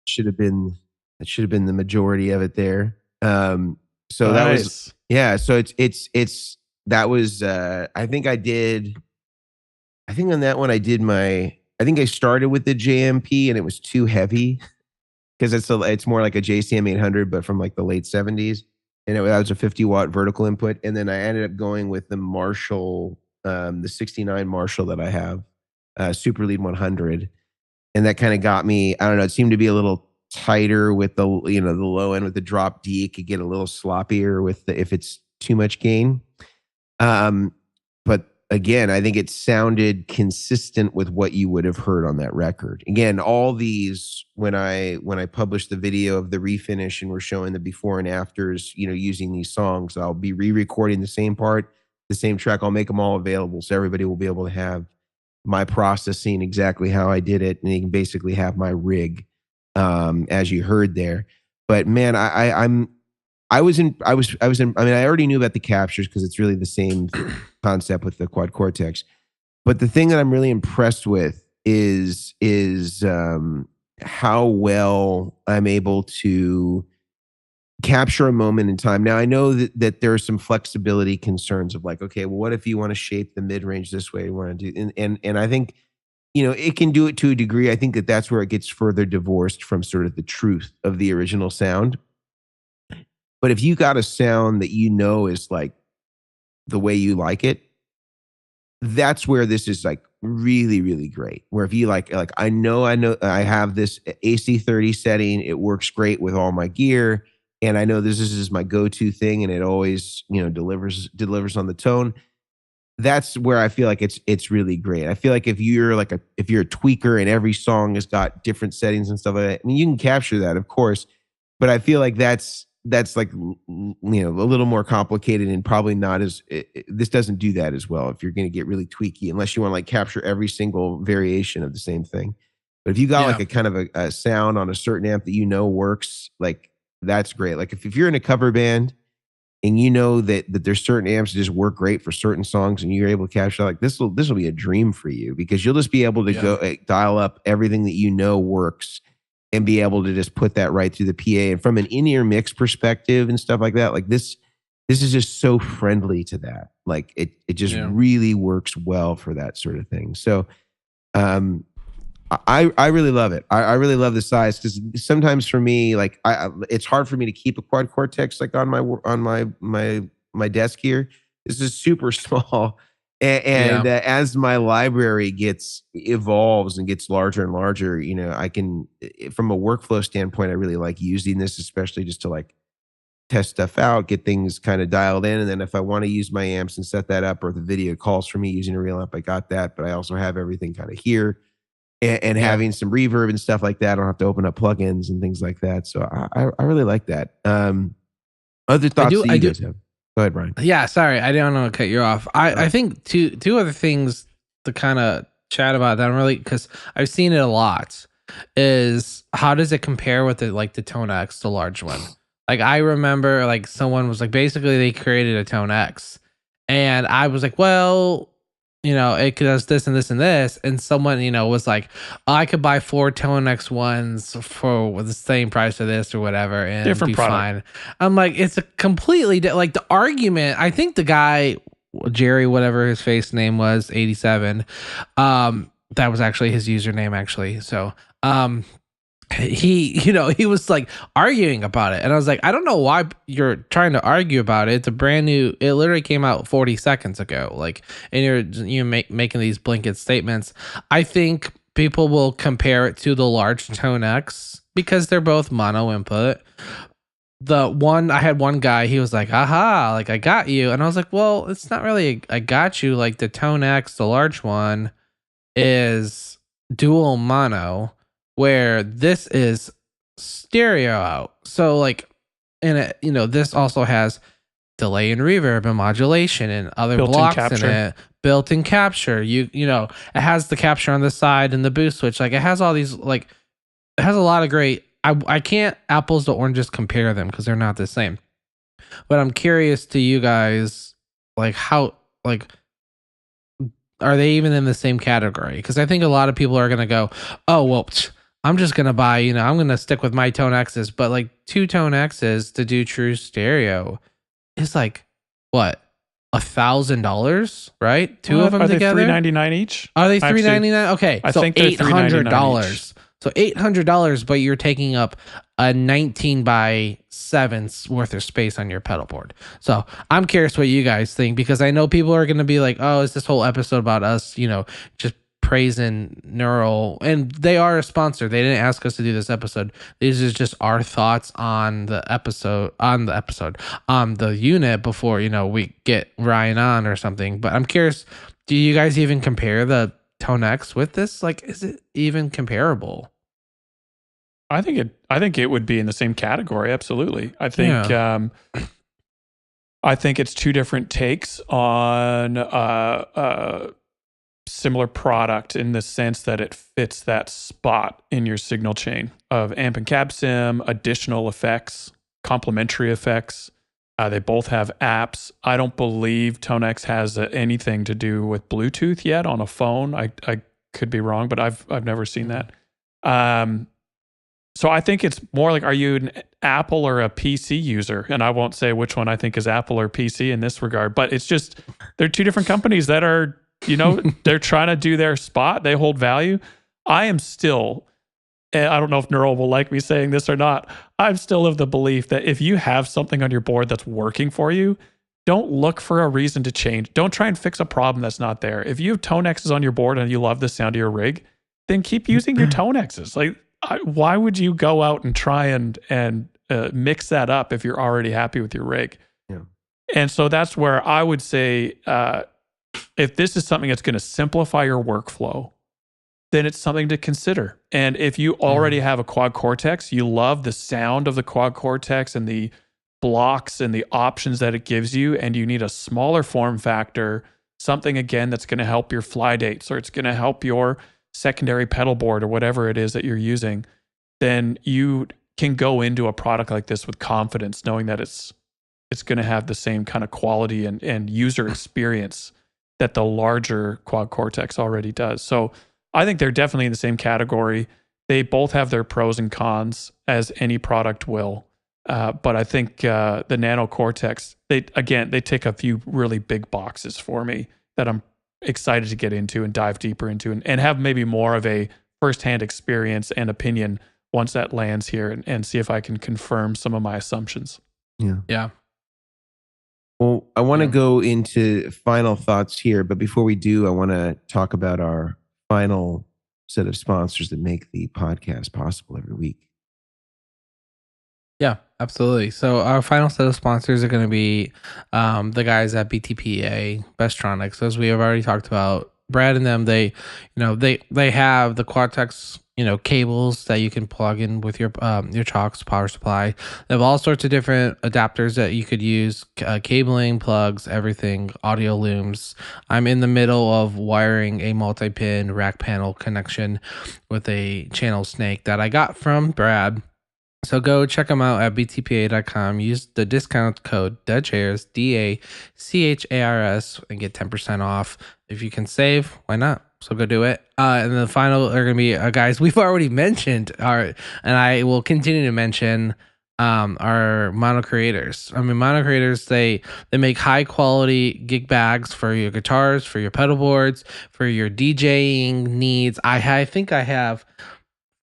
Should have been the majority of it there. So that was so it's that was I think on that one I think I started with the JMP and it was too heavy because it's more like a JCM 800 but from like the late 70s, and that was a 50-watt vertical input, and then I ended up going with the Marshall, the 69 Marshall that I have, Super Lead 100. And that kind of got me, I don't know, it seemed to be a little tighter with the low end with the drop D. It could get a little sloppier if it's too much gain. But again, I think it sounded consistent with what you would have heard on that record. Again, all these, when I published the video of the refinish and we're showing the before and afters, using these songs, I'll be re-recording the same part, the same track. I'll make them all available so everybody will be able to have my processing exactly how I did it, and you can basically have my rig as you heard there. But man, I already knew about the captures because it's really the same concept with the quad cortex. But the thing that I'm really impressed with is how well I'm able to capture a moment in time. Now I know that there are some flexibility concerns of like, okay, well, what if you want to shape the mid range this way? You want to do, and I think, it can do it to a degree. I think that's where it gets further divorced from sort of the truth of the original sound. But if you got a sound that is like the way you like it, that's where this is like really, really great. Where if you like I know I have this AC30 setting, it works great with all my gear. And I know this is my go-to thing, and it always, delivers on the tone. That's where I feel like it's really great. I feel like if you're a tweaker and every song has got different settings and stuff like that, I mean, you can capture that, of course, but I feel like that's like, a little more complicated and probably not as, this doesn't do that as well if you're going to get really tweaky, unless you want to like capture every single variation of the same thing. But if you got like a kind of a sound on a certain amp that works, like, that's great. Like if you're in a cover band and that there's certain amps that just work great for certain songs and you're able to capture, like this will be a dream for you, because you'll just be able to go dial up everything that works and be able to just put that right through the PA. And from an in-ear mix perspective and stuff like that, like this is just so friendly to that. Like it just really works well for that sort of thing. So I really love it. I really love the size, because sometimes for me, like it's hard for me to keep a quad cortex like on my desk here. This is super small, and as my library evolves and gets larger and larger, I can, from a workflow standpoint, I really like using this, especially just to like test stuff out, get things kind of dialed in, and then if I want to use my amps and set that up, or the video calls for me using a real amp, I got that. But I also have everything kind of here. And having some reverb and stuff like that. I don't have to open up plugins and things like that. So I really like that. Other thoughts that you guys have? Go ahead, Brian. Yeah, sorry, I didn't want to cut you off. I think two other things to kind of chat about that I'm really, because I've seen it a lot, is how does it compare with the Tonex, the large one? Like I remember like someone was like basically they created a Tonex, and I was like, well, it does this and this and this, and someone was like, oh, I could buy 4 Tonex ones for the same price of this or whatever, and Different be product. fine. I'm like, it's a completely like the argument. I think the guy Jerry, whatever his face name was, 87. That was actually his username actually. So he was like arguing about it, and I was like, I don't know why you're trying to argue about it. It's a brand new, it literally came out 40 seconds ago, like, and you're making these blanket statements. I think people will compare it to the large Tonex because they're both mono input. I had one guy, he was like, aha, like I got you, and I was like, well, it's not really I got you. Like the Tonex, the large one, is dual mono, where this is stereo out. So like, and it, this also has delay and reverb and modulation and other Built-in blocks capture. in it. Built-in capture. It has the capture on the side and the boost switch. Like it has all these, like it has a lot of great. I can't apples to oranges compare them because they're not the same. But I'm curious to you guys, like how are they even in the same category? Because I think a lot of people are gonna go, oh well, I'm just gonna buy, I'm gonna stick with my Tonexes, but like 2 Tonexes to do true stereo is like what, $1,000, right? Two of them Are together. they $399 each? Are they $399? Okay, I so think they're $800. $800. So $800, but you're taking up a 19x7 worth of space on your pedal board. So I'm curious what you guys think, because I know people are going to be like, oh, is this whole episode about us, just praising Neural? And they are a sponsor. They didn't ask us to do this episode. These is just our thoughts on the unit before, we get Ryan on or something. But I'm curious, do you guys even compare the Tonex with this? Like, is it even comparable? I think it would be in the same category. Absolutely. I think it's 2 different takes on a similar product in the sense that it fits that spot in your signal chain of amp and cab sim, additional effects, complementary effects. They both have apps. I don't believe Tonex has anything to do with Bluetooth yet on a phone. I could be wrong, but I've never seen that. So I think it's more like, are you an Apple or a PC user? And I won't say which one I think is Apple or PC in this regard, but it's just, they're 2 different companies that are, they're trying to do their spot. They hold value. I am still, and I don't know if Neural will like me saying this or not, I'm still of the belief that if you have something on your board that's working for you, don't look for a reason to change. Don't try and fix a problem that's not there. If you have Tonexes on your board and you love the sound of your rig, then keep using your Tonexes. Like, why would you go out and try and mix that up if you're already happy with your rig? Yeah. And so that's where I would say, if this is something that's going to simplify your workflow, then it's something to consider. And if you already have a quad Cortex, you love the sound of the quad Cortex and the blocks and the options that it gives you, and you need a smaller form factor, something again that's going to help your fly dates, or it's going to help your secondary pedal board or whatever it is that you're using, then you can go into a product like this with confidence, knowing that it's going to have the same kind of quality and user experience that the larger quad Cortex already does. So I think they're definitely in the same category. They both have their pros and cons, as any product will. But I think the Nano Cortex, they tick a few really big boxes for me that I'm excited to get into and dive deeper into, and have maybe more of a firsthand experience and opinion once that lands here, and see if I can confirm some of my assumptions. Yeah. Well, I want to go into final thoughts here, but before we do, I want to talk about our final set of sponsors that make the podcast possible every week. Yeah, absolutely. So our final set of sponsors are going to be the guys at BTPA, Bestronix, as we have already talked about. Brad and them, they have the Cortex, cables that you can plug in with your Chalks power supply. They have all sorts of different adapters that you could use, cabling, plugs, everything, audio looms. I'm in the middle of wiring a multi-pin rack panel connection with a channel snake that I got from Brad. So go check them out at btpa.com. Use the discount code DACHARS, DACHARS, and get 10% off. If you can save, why not? So go do it. And the final are going to be guys we've already mentioned, and I will continue to mention our mono creators. I mean, mono creators, they make high quality gig bags for your guitars, for your pedal boards, for your DJing needs. I think I have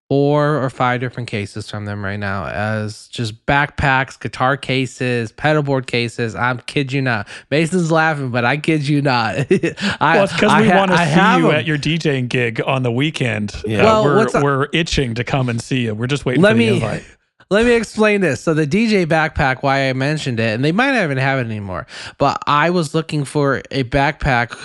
4 or 5 different cases from them right now, as just backpacks, guitar cases, pedal board cases. I'm kid you not. Mason's laughing, but I kid you not. Well, it's because we want to see you at your DJing gig on the weekend. Yeah. Well, we're itching to come and see you. We're just waiting for the invite. Let me explain this. So the DJ backpack, why I mentioned it, and they might not even have it anymore, but I was looking for a backpack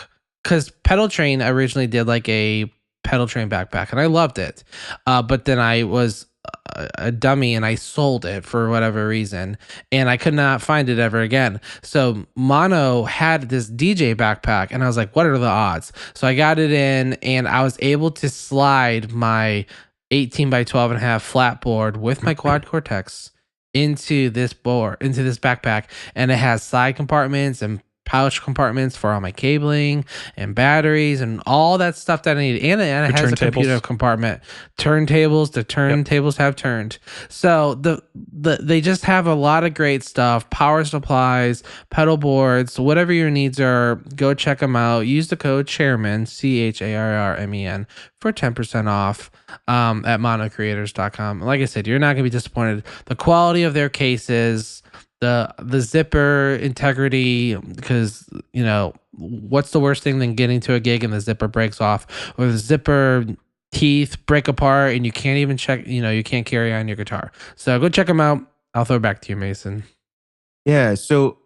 because Pedal Train originally did like a Pedal Train backpack, and I loved it. But then I was a dummy and I sold it for whatever reason, and I could not find it ever again. So Mono had this DJ backpack, and I was like, what are the odds? So I got it in, and I was able to slide my 18 by 12 and a half flat board with my quad Cortex into this backpack, and it has side compartments and pouch compartments for all my cabling and batteries and all that stuff that I need. And it has a computer compartment. Turntables, the turntables have turned. So they just have a lot of great stuff. Power supplies, pedal boards, whatever your needs are, go check them out. Use the code Chairmen, CHARRMEN, for 10% off at monocreators.com. Like I said, you're not going to be disappointed. The quality of their cases, the zipper integrity, because what's the worst thing than getting to a gig and the zipper breaks off, or the zipper teeth break apart and you can't even check, you can't carry on your guitar. So go check them out. I'll throw it back to you, Mason. Yeah. So,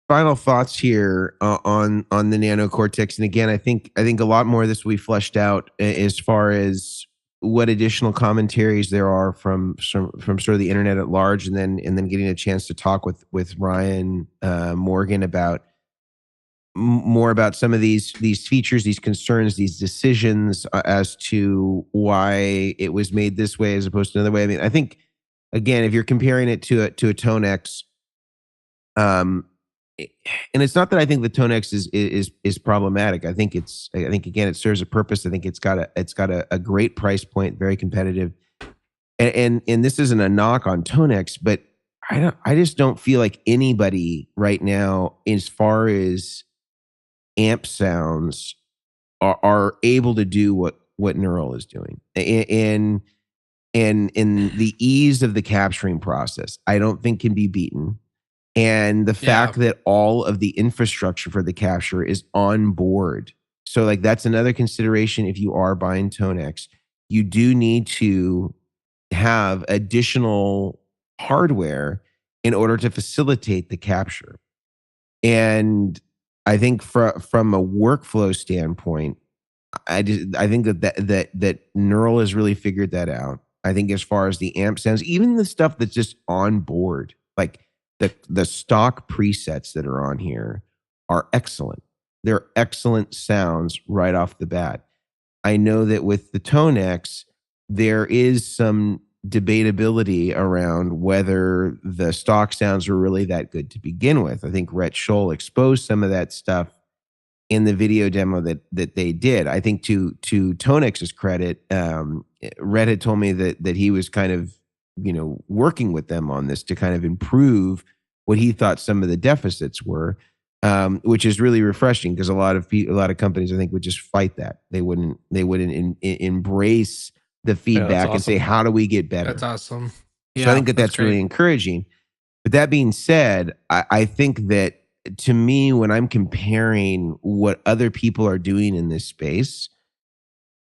final thoughts here on the Nano Cortex. And again, I think a lot more of this will be fleshed out as far as what additional commentaries there are from sort of the internet at large, and then getting a chance to talk with Ryan Morgan about more about some of these features, these concerns, these decisions as to why it was made this way as opposed to another way. I mean, I think again, if you're comparing it to a Tonex, and it's not that I think the Tonex is problematic. I think again, it serves a purpose. I think it's got a great price point, very competitive. And this isn't a knock on Tonex, but I just don't feel like anybody right now, as far as amp sounds, are able to do what Neural is doing. And the ease of the capturing process, I don't think can be beaten. And the fact that all of the infrastructure for the capture is on board. So like that's another consideration. If you are buying Tonex, you do need to have additional hardware in order to facilitate the capture. And I think from a workflow standpoint, I think that Neural has really figured that out. I think as far as the amp sounds, even the stuff that's just on board, like the stock presets that are on here are excellent. They're excellent sounds right off the bat. I know that with the Tonex, there is some debatability around whether the stock sounds were really that good to begin with. I think Rhett Scholl exposed some of that stuff in the video demo that they did. I think to Tonex's credit, Rhett had told me that he was kind of working with them on this to kind of improve what he thought some of the deficits were, which is really refreshing, because a lot of companies, I think, would just fight that. They wouldn't embrace the feedback and say, how do we get better? That's awesome. So I think that's really encouraging. But that being said, I think that, to me, when I'm comparing what other people are doing in this space,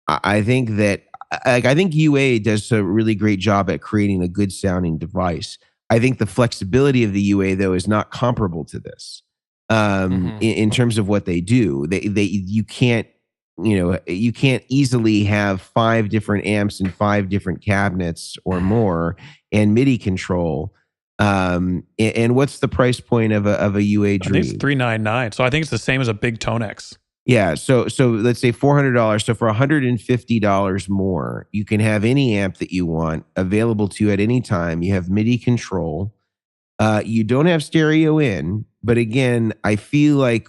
I think that I think UA does a really great job at creating a good sounding device. I think the flexibility of the UA, though, is not comparable to this in terms of what they do. You can't easily have 5 different amps and 5 different cabinets or more and MIDI control. And what's the price point of a UA Dream? I think it's $399. So I think it's the same as a big Tonex. Yeah, so let's say $400. So for $150 more, you can have any amp that you want available to you at any time. You have MIDI control. You don't have stereo in, but again, I feel like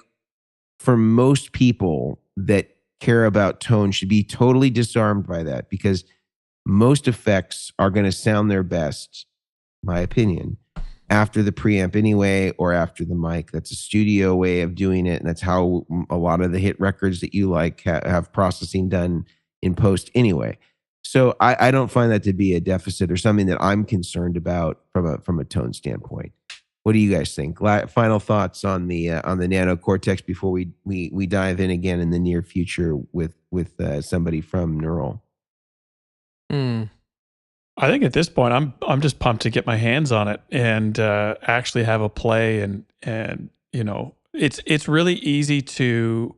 for most people that care about tone should be totally disarmed by that, because most effects are going to sound their best, my opinion, after the preamp anyway, or after the mic. That's a studio way of doing it, and that's how a lot of the hit records that you like have processing done in post anyway. So I don't find that to be a deficit or something that I'm concerned about from a tone standpoint. What do you guys think? Final thoughts on the Nano Cortex before we dive in again in the near future with somebody from Neural. I think at this point, I'm just pumped to get my hands on it and actually have a play. And you know, it's really easy to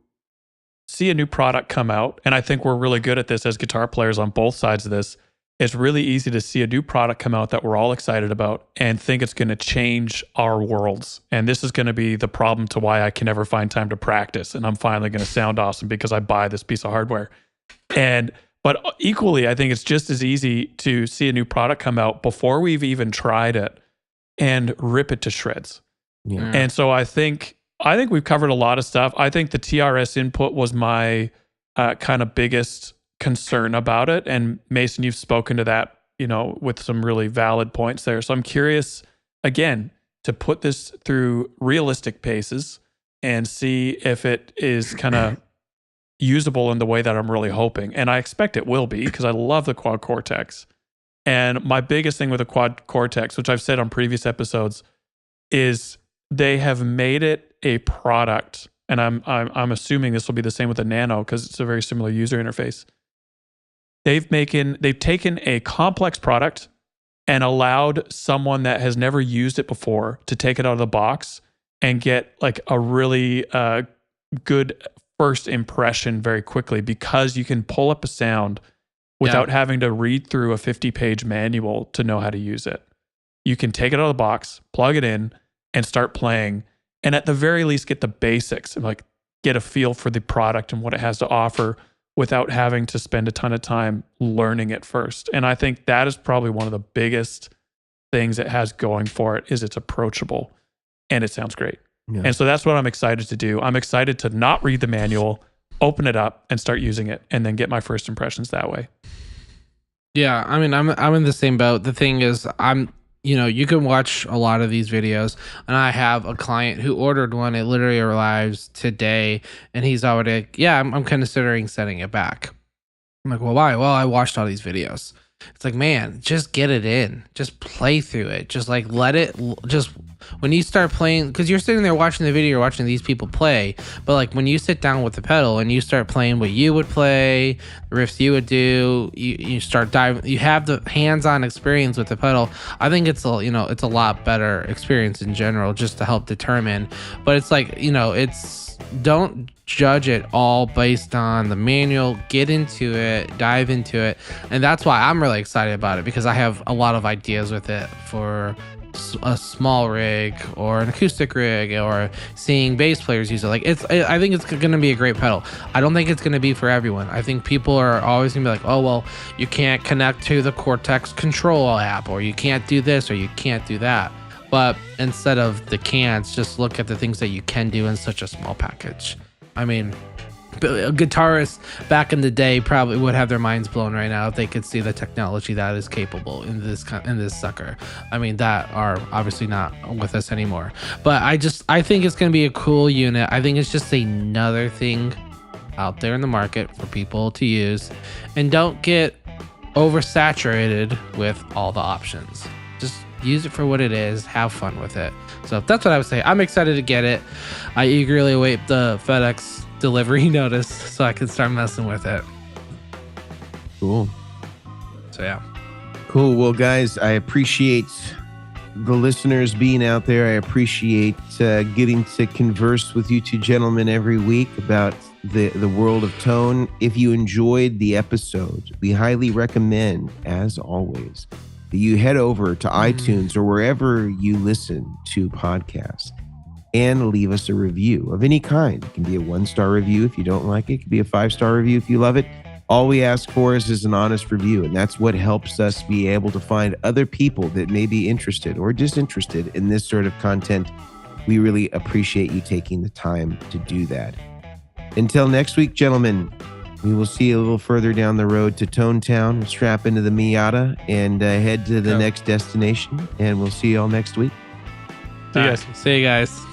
see a new product come out, and I think we're really good at this as guitar players on both sides of this. It's really easy to see a new product come out that we're all excited about and think it's going to change our worlds. And this is going to be the problem to why I can never find time to practice. And I'm finally going to sound awesome because I buy this piece of hardware. But equally, I think it's just as easy to see a new product come out before we've even tried it and rip it to shreds. Yeah. And so I think we've covered a lot of stuff. I think the TRS input was my kind of biggest concern about it. And Mason, you've spoken to that, you know, with some really valid points there. So I'm curious, again, to put this through realistic paces and see if it is kind of usable in the way that I'm really hoping. And I expect it will be, because I love the Quad Cortex. And my biggest thing with the Quad Cortex, which I've said on previous episodes, is they have made it a product. And I'm assuming this will be the same with the Nano, because it's a very similar user interface. They've taken a complex product and allowed someone that has never used it before to take it out of the box and get like a really good first impression very quickly, because you can pull up a sound without having to read through a 50-page manual to know how to use it. You can take it out of the box, plug it in, and start playing, and at the very least get the basics and like get a feel for the product and what it has to offer without having to spend a ton of time learning it first. And I think that is probably one of the biggest things it has going for it, is it's approachable and it sounds great. Yeah. And so that's what I'm excited to do. I'm excited to not read the manual, open it up and start using it, and then get my first impressions that way. Yeah, I mean, I'm in the same boat. The thing is, you can watch a lot of these videos, and I have a client who ordered one. It literally arrives today, and he's already like, yeah, I'm considering sending it back. I'm like, well, why? Well, I watched all these videos. It's like, man, just get it in. Just play through it. Just like when you start playing, because you're sitting there watching the video, you're watching these people play, but like when you sit down with the pedal and you start playing what you would play, the riffs you would do, you start diving, you have the hands-on experience with the pedal. I think it's a lot better experience in general, just to help determine. But it's like, don't judge it all based on the manual. Get into it, dive into it. And that's why I'm really excited about it, because I have a lot of ideas with it for a small rig or an acoustic rig, or seeing bass players use it. Like I think it's going to be a great pedal. I don't think it's going to be for everyone. I think people are always going to be like, oh, well, you can't connect to the Cortex control app, or you can't do this, or you can't do that. But instead of the can'ts, just look at the things that you can do in such a small package. I mean, guitarists back in the day probably would have their minds blown right now if they could see the technology that is capable in this sucker. I mean, that are obviously not with us anymore. But I think it's going to be a cool unit. I think it's just another thing out there in the market for people to use. And don't get oversaturated with all the options. Just use it for what it is. Have fun with it. So that's what I would say. I'm excited to get it. I eagerly await the FedEx delivery notice so I can start messing with it. Cool. So yeah. Cool. Well, guys, I appreciate the listeners being out there. I appreciate getting to converse with you two gentlemen every week about the world of tone. If you enjoyed the episode, we highly recommend, as always, that you head over to iTunes or wherever you listen to podcasts and leave us a review of any kind. It can be a 1-star review if you don't like it. It can be a 5-star review if you love it. All we ask for is an honest review, and that's what helps us be able to find other people that may be interested or disinterested in this sort of content. We really appreciate you taking the time to do that. Until next week, gentlemen, we will see you a little further down the road to Tone Town, strap into the Miata, and head to the next destination, and we'll see you all next week. See you guys. See you guys.